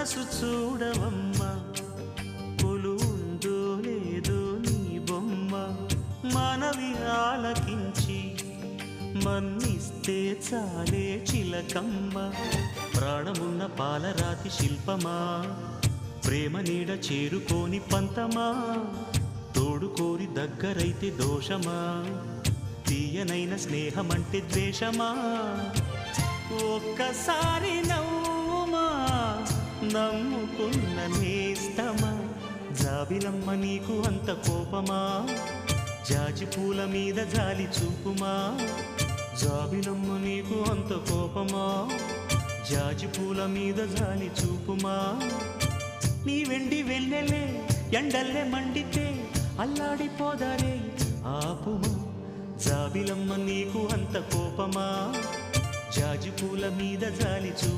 మనసు చూడవమ్మా, కొలువుందో లేదో నీ బొమ్మ. మనవి ఆలకించి మన్నిస్తే చాలే చిలకమ్మ. ప్రాణమున్న పాలరాతి శిల్పమా, ప్రేమ నీడ చేరుకోని పంతమా. తోడుకోరి దగ్గరైతే దోషమా, తీయనైన స్నేహమంటే ద్వేషమా. ఒక్కసారి నవ్వుమా, నమ్ముకున్న నేస్తమా. జాబిలమ్మ నీకు అంత కోపమా, జాజి పూల మీద జాలి చూపుమా. జాబిలమ్మ నీకు అంత కోపమా, జాజి పూల మీద జాలి చూపుమా. నీ వెండి వెన్నెలే ఎండల్లే మండితే అల్లాడిపోదారే ఆపుమా. జాబిలమ్మ నీకు అంత కోపమా, జాజి పూల మీద జాలి చూపు.